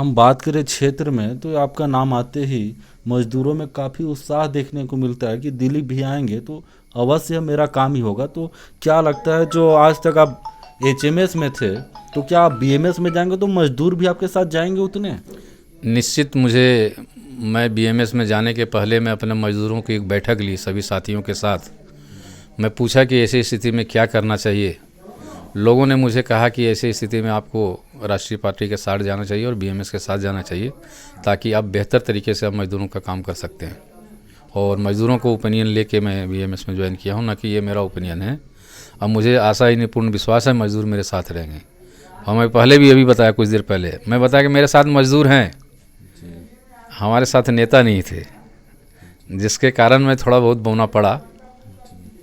हम बात करें क्षेत्र में तो आपका नाम आते ही मजदूरों में काफ़ी उत्साह देखने को मिलता है कि दिलीप भी आएंगे तो अवश्य मेरा काम ही होगा। तो क्या लगता है जो आज तक आप एचएमएस में थे तो क्या आप बीएमएस में जाएंगे तो मजदूर भी आपके साथ जाएंगे उतने? निश्चित मैं बीएमएस में जाने के पहले मैं अपने मज़दूरों की एक बैठक ली सभी साथियों के साथ। मैं पूछा कि ऐसी स्थिति में क्या करना चाहिए। लोगों ने मुझे कहा कि ऐसी स्थिति में आपको राष्ट्रीय पार्टी के साथ जाना चाहिए और बीएमएस के साथ जाना चाहिए, ताकि आप बेहतर तरीके से आप मज़दूरों का काम कर सकते हैं। और मज़दूरों को ओपिनियन लेके मैं बीएमएस में ज्वाइन किया हूँ, ना कि ये मेरा ओपिनियन है। अब मुझे आशा ही नहीं, पूर्ण विश्वास है मज़दूर मेरे साथ रहेंगे। और मैं पहले भी अभी बताया, कुछ देर पहले मैं बताया कि मेरे साथ मज़दूर हैं, हमारे साथ नेता नहीं थे, जिसके कारण मैं थोड़ा बहुत बोलना पड़ा।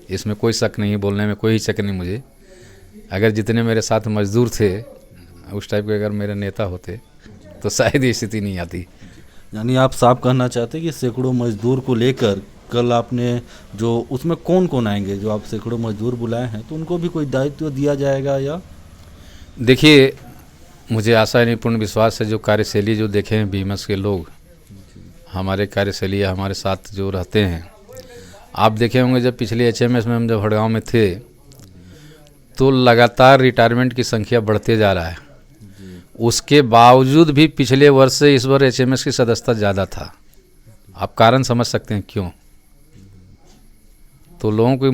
इसमें कोई शक नहीं, बोलने में कोई शक नहीं मुझे। अगर जितने मेरे साथ मज़दूर थे उस टाइप के अगर मेरे नेता होते तो शायद ये स्थिति नहीं आती। यानी आप साफ कहना चाहते हैं कि सैकड़ों मजदूर को लेकर कल आपने जो उसमें कौन कौन आएंगे, जो आप सैकड़ों मजदूर बुलाए हैं तो उनको भी कोई दायित्व दिया जाएगा? या देखिए, मुझे आशा नहीं, पूर्ण विश्वास है, जो कार्यशैली जो देखे हैं बीएमएस के लोग, हमारे कार्यशैली हमारे साथ जो रहते हैं, आप देखे होंगे जब पिछले एचएमएस में हम जब हड़गांव में थे तो लगातार रिटायरमेंट की संख्या बढ़ते जा रहा है। उसके बावजूद भी पिछले वर्ष से इस बार एचएमएस की सदस्यता ज़्यादा था। आप कारण समझ सकते हैं क्यों। तो लोगों को,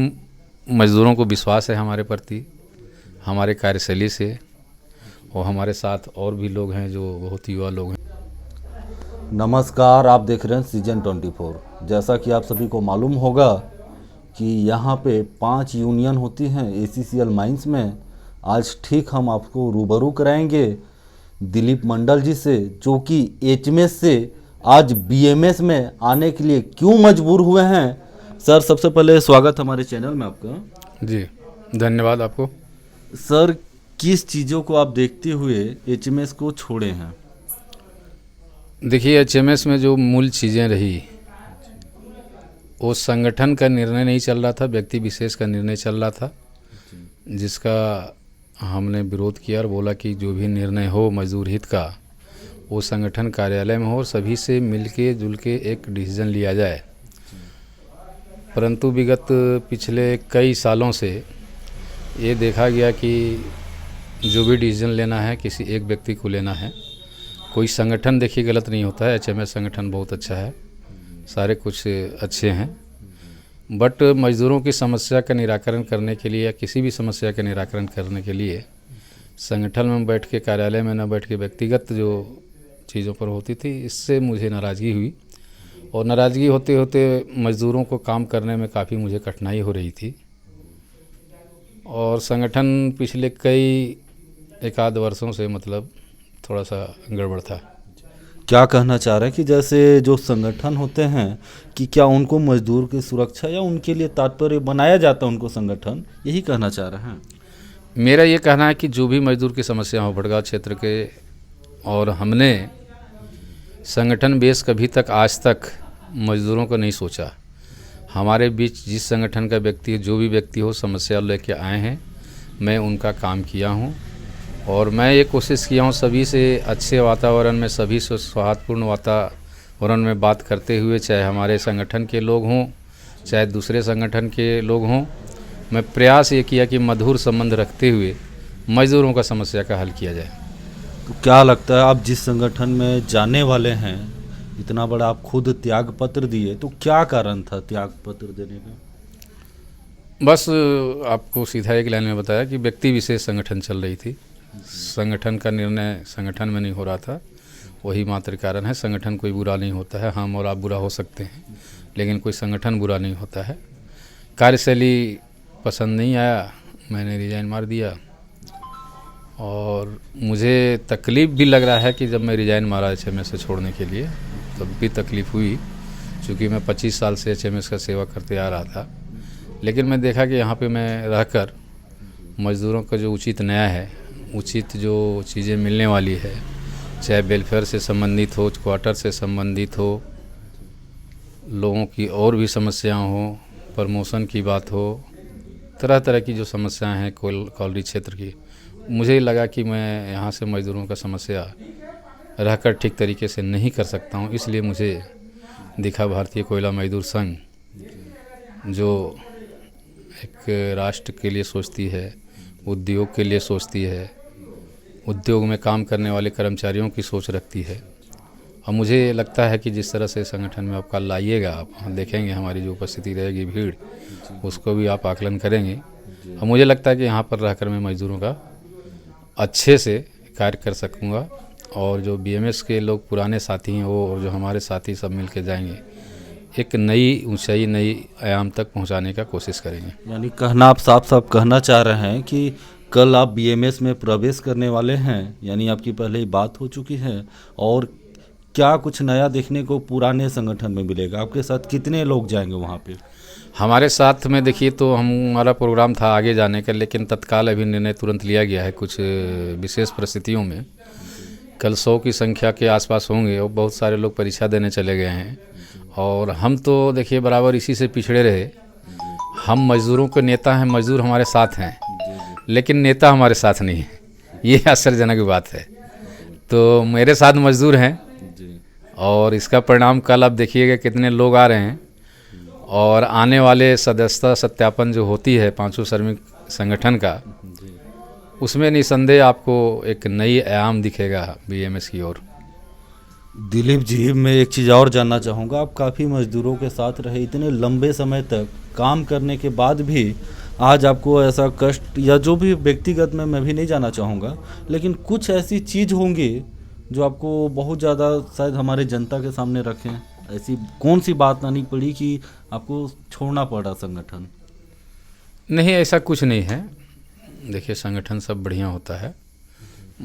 मज़दूरों को विश्वास है हमारे प्रति, हमारे कार्यशैली से, और हमारे साथ और भी लोग हैं जो बहुत युवा लोग हैं। नमस्कार, आप देख रहे हैं सीजन 24। जैसा कि आप सभी को मालूम होगा कि यहाँ पे 5 यूनियन होती हैं एसीसीएल माइंस में। आज ठीक हम आपको रूबरू कराएंगे दिलीप मंडल जी से, जो कि एचएमएस से आज बीएमएस में आने के लिए क्यों मजबूर हुए हैं। सर, सबसे पहले स्वागत हमारे चैनल में आपका। जी, धन्यवाद आपको। सर, किस चीज़ों को आप देखते हुए एचएमएस को छोड़े हैं? देखिए, एचएमएस में जो मूल चीज़ें रही, वो संगठन का निर्णय नहीं चल रहा था, व्यक्ति विशेष का निर्णय चल रहा था, जिसका हमने विरोध किया और बोला कि जो भी निर्णय हो मजदूर हित का वो संगठन कार्यालय में हो और सभी से मिलके जुल के एक डिसीजन लिया जाए। परंतु विगत पिछले कई सालों से ये देखा गया कि जो भी डिसीजन लेना है किसी एक व्यक्ति को लेना है। कोई संगठन देखिए गलत नहीं होता है, एचएमएस संगठन बहुत अच्छा है, सारे कुछ अच्छे हैं, बट मज़दूरों की समस्या का निराकरण करने के लिए या किसी भी समस्या का निराकरण करने के लिए संगठन में बैठ के, कार्यालय में न बैठ के व्यक्तिगत जो चीज़ों पर होती थी, इससे मुझे नाराज़गी हुई। और नाराज़गी होते होते मज़दूरों को काम करने में काफ़ी मुझे कठिनाई हो रही थी। और संगठन पिछले कई एक आध वर्षों से मतलब थोड़ा सा गड़बड़ था। क्या कहना चाह रहे हैं कि जैसे जो संगठन होते हैं कि क्या उनको मजदूर की सुरक्षा या उनके लिए तात्पर्य बनाया जाता है उनको संगठन, यही कहना चाह रहे हैं? मेरा ये कहना है कि जो भी मजदूर की समस्या हो भड़गांव क्षेत्र के, और हमने संगठन बेस कभी तक आज तक मजदूरों को नहीं सोचा। हमारे बीच जिस संगठन का व्यक्ति, जो भी व्यक्ति हो, समस्या लेके आए हैं, मैं उनका काम किया हूँ। और मैं ये कोशिश किया हूँ सभी से अच्छे वातावरण में, सभी से सौहार्दपूर्ण वातावरण में बात करते हुए, चाहे हमारे संगठन के लोग हों चाहे दूसरे संगठन के लोग हों, मैं प्रयास ये किया कि मधुर संबंध रखते हुए मजदूरों का समस्या का हल किया जाए। तो क्या लगता है आप जिस संगठन में जाने वाले हैं, इतना बड़ा आप खुद त्याग पत्र दिए, तो क्या कारण था त्याग पत्र देने का? बस आपको सीधा एक लाइन में बताया कि व्यक्ति विशेष संगठन चल रही थी, संगठन का निर्णय संगठन में नहीं हो रहा था, वही मात्र कारण है। संगठन कोई बुरा नहीं होता है, हम और आप बुरा हो सकते हैं, लेकिन कोई संगठन बुरा नहीं होता है। कार्यशैली पसंद नहीं आया, मैंने रिज़ाइन मार दिया। और मुझे तकलीफ़ भी लग रहा है कि जब मैं रिज़ाइन मारा एचएमएस से छोड़ने के लिए, तब भी तकलीफ़ हुई, क्योंकि मैं 25 साल से एचएमएस का सेवा करते आ रहा था। लेकिन मैं देखा कि यहाँ पे मैं रहकर मज़दूरों का जो उचित न्याय है, उचित जो चीज़ें मिलने वाली है, चाहे वेलफेयर से संबंधित हो, क्वार्टर से संबंधित हो, लोगों की और भी समस्याएं हो, प्रमोशन की बात हो, तरह तरह की जो समस्याएं हैं कॉलोनी क्षेत्र की, मुझे लगा कि मैं यहाँ से मज़दूरों का समस्या रहकर ठीक तरीके से नहीं कर सकता हूँ। इसलिए मुझे दिखा भारतीय कोयला मजदूर संघ, जो एक राष्ट्र के लिए सोचती है, उद्योग के लिए सोचती है, उद्योग में काम करने वाले कर्मचारियों की सोच रखती है। और मुझे लगता है कि जिस तरह से संगठन में आप कल आइएगा, आप देखेंगे हमारी जो उपस्थिति रहेगी, भीड़, उसको भी आप आकलन करेंगे। और मुझे लगता है कि यहाँ पर रहकर मैं मजदूरों का अच्छे से कार्य कर सकूँगा। और जो बीएमएस के लोग पुराने साथी हैं, वो और जो हमारे साथी सब मिल के जाएंगे, एक नई ऊंचाई, नई आयाम तक पहुंचाने का कोशिश करेंगे। यानी कहना आप साफ साफ कहना चाह रहे हैं कि कल आप बीएमएस में प्रवेश करने वाले हैं, यानी आपकी पहले ही बात हो चुकी है। और क्या कुछ नया देखने को पुराने संगठन में मिलेगा? आपके साथ कितने लोग जाएंगे वहाँ पे? हमारे साथ में देखिए, तो हमारा प्रोग्राम था आगे जाने का, लेकिन तत्काल अभी निर्णय तुरंत लिया गया है। कुछ विशेष परिस्थितियों में कल 100 की संख्या के आसपास होंगे और बहुत सारे लोग परीक्षा देने चले गए हैं। और हम तो देखिए बराबर इसी से पिछड़े रहे। हम मजदूरों के नेता हैं, मजदूर हमारे साथ हैं, लेकिन नेता हमारे साथ नहीं है। ये आश्चर्यजनक बात है। तो मेरे साथ मजदूर हैं और इसका परिणाम कल आप देखिएगा कितने लोग आ रहे हैं। और आने वाले सदस्यता सत्यापन जो होती है पांचों श्रमिक संगठन का, उसमें निसंदेह आपको एक नई आयाम दिखेगा बीएमएस की ओर। दिलीप जी, मैं एक चीज़ और जानना चाहूँगा। आप काफ़ी मजदूरों के साथ रहे, इतने लंबे समय तक काम करने के बाद भी आज आपको ऐसा कष्ट, या जो भी व्यक्तिगत में मैं भी नहीं जाना चाहूँगा, लेकिन कुछ ऐसी चीज़ होंगी जो आपको बहुत ज़्यादा शायद हमारे जनता के सामने रखें। ऐसी कौन सी बात आनी पड़ी कि आपको छोड़ना पड़ा संगठन? नहीं, ऐसा कुछ नहीं है। देखिए, संगठन सब बढ़िया होता है।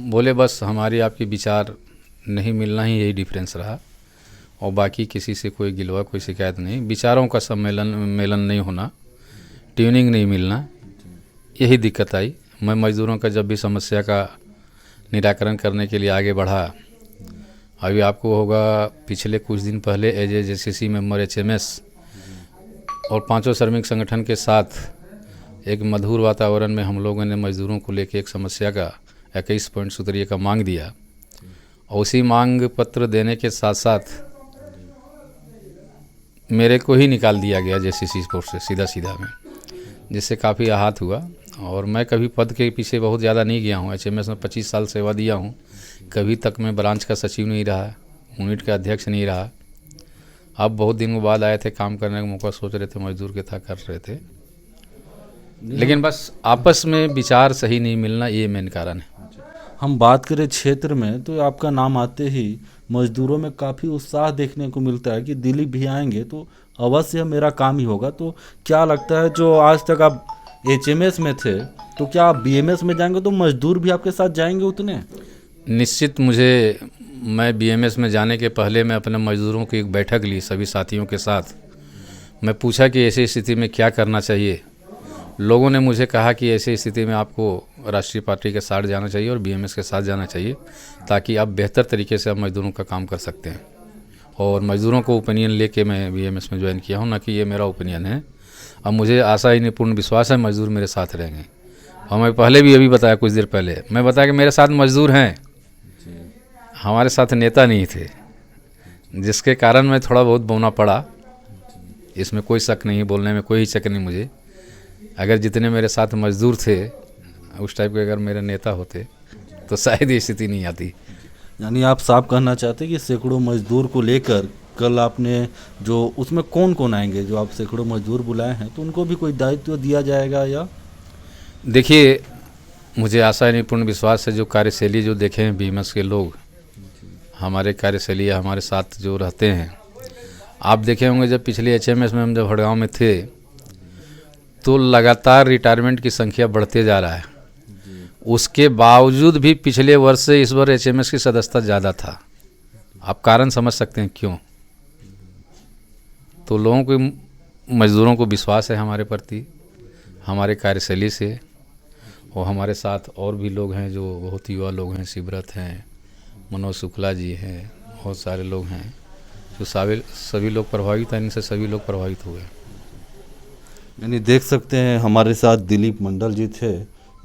बोले बस हमारी आपकी विचार नहीं मिलना ही यही डिफरेंस रहा, और बाकी किसी से कोई गिलवा, कोई शिकायत नहीं। विचारों का सम्मेलन नहीं होना, ट्यूनिंग नहीं मिलना, यही दिक्कत आई। मैं मजदूरों का जब भी समस्या का निराकरण करने के लिए आगे बढ़ा, अभी आपको होगा पिछले कुछ दिन पहले as a JCC member HMS और पांचों श्रमिक संगठन के साथ एक मधुर वातावरण में हम लोगों ने मजदूरों को लेकर एक समस्या का 21 पॉइंट सूत्रीय का मांग दिया। और उसी मांग पत्र देने के साथ साथ मेरे को ही निकाल दिया गया जेसीसी पोस्ट से सीधा में, जिससे काफ़ी आहत हुआ। और मैं कभी पद के पीछे बहुत ज़्यादा नहीं गया हूँ। एचएमएस में 25 साल सेवा दिया हूँ। कभी तक मैं ब्रांच का सचिव नहीं रहा, यूनिट का अध्यक्ष नहीं रहा। अब बहुत दिनों बाद आए थे, काम करने का मौका सोच रहे थे, मजदूर के था कर रहे थे, लेकिन बस आपस में विचार सही नहीं मिलना, ये मेन कारण है। हम बात करें क्षेत्र में, तो आपका नाम आते ही मजदूरों में काफ़ी उत्साह देखने को मिलता है कि दिलीप भी आएंगे तो अवश्य मेरा काम ही होगा। तो क्या लगता है, जो आज तक आप एचएमएस में थे, तो क्या आप बीएमएस में जाएंगे तो मजदूर भी आपके साथ जाएंगे उतने? निश्चित। मैं बीएमएस में जाने के पहले मैं अपने मजदूरों की एक बैठक ली सभी साथियों के साथ। मैं पूछा कि ऐसी स्थिति में क्या करना चाहिए। लोगों ने मुझे कहा कि ऐसी स्थिति में आपको राष्ट्रीय पार्टी के साथ जाना चाहिए और बीएमएस के साथ जाना चाहिए, ताकि आप बेहतर तरीके से आप मजदूरों का काम कर सकते हैं। और मजदूरों को ओपिनियन लेके मैं बीएमएस में ज्वाइन किया हूँ, ना कि ये मेरा ओपिनियन है। अब मुझे आशा ही नहीं, पूर्ण विश्वास है मजदूर मेरे साथ रहेंगे। और मैं पहले भी अभी बताया, कुछ देर पहले मैं बताया कि मेरे साथ मजदूर हैं, हमारे साथ नेता नहीं थे, जिसके कारण मैं थोड़ा बहुत बोलना पड़ा। इसमें कोई शक नहीं, बोलने में कोई शक नहीं मुझे। अगर जितने मेरे साथ मजदूर थे उस टाइप के अगर मेरे नेता होते तो शायद ये स्थिति नहीं आती। यानी आप साफ कहना चाहते हैं कि सैकड़ों मजदूर को लेकर कल आपने जो उसमें कौन कौन आएंगे, जो आप सैकड़ों मजदूर बुलाए हैं, तो उनको भी कोई दायित्व दिया जाएगा? या देखिए, मुझे आशा नहीं, पूर्ण विश्वास है। जो कार्यशैली जो देखे हैं बीएमएस के लोग, हमारे कार्यशैली हमारे साथ जो रहते हैं, आप देखे होंगे जब पिछले एचएमएस में हम जब हड़गांव में थे, तो लगातार रिटायरमेंट की संख्या बढ़ते जा रहा है। उसके बावजूद भी पिछले वर्ष से इस बार एचएमएस की सदस्यता ज़्यादा था। आप कारण समझ सकते हैं क्यों। तो लोगों को, मजदूरों को विश्वास है हमारे प्रति, हमारे कार्यशैली से। और हमारे साथ और भी लोग हैं जो बहुत युवा लोग हैं, शिवरत हैं, मनोज शुक्ला जी हैं, बहुत सारे लोग हैं जो सभी लोग प्रभावित हैं। इनसे सभी लोग प्रभावित हुए। यानी देख सकते हैं हमारे साथ दिलीप मंडल जी थे,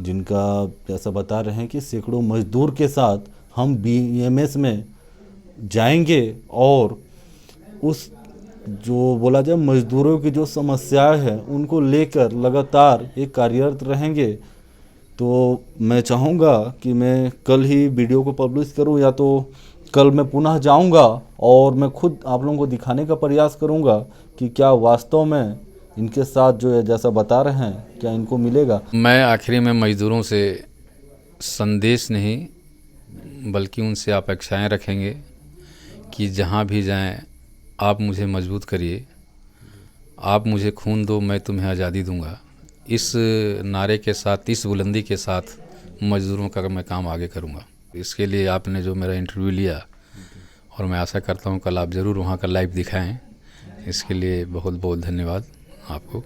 जिनका ऐसा बता रहे हैं कि सैकड़ों मजदूर के साथ हम बीएमएस में जाएंगे और उस जो बोला जाए मजदूरों की जो समस्याएं हैं उनको लेकर लगातार एक कार्यरत रहेंगे। तो मैं चाहूँगा कि मैं कल ही वीडियो को पब्लिश करूँ या तो कल मैं पुनः जाऊँगा और मैं खुद आप लोगों को दिखाने का प्रयास करूँगा कि क्या वास्तव में इनके साथ जो है जैसा बता रहे हैं क्या इनको मिलेगा। मैं आखिरी में मज़दूरों से संदेश नहीं बल्कि उनसे अपेक्षाएं रखेंगे कि जहां भी जाएं आप मुझे मजबूत करिए, आप मुझे खून दो मैं तुम्हें आज़ादी दूंगा। इस नारे के साथ, इस बुलंदी के साथ मज़दूरों का मैं काम आगे करूंगा। इसके लिए आपने जो मेरा इंटरव्यू लिया और मैं आशा करता हूं कल आप ज़रूर वहां का लाइव दिखाएं। इसके लिए बहुत बहुत धन्यवाद आपको।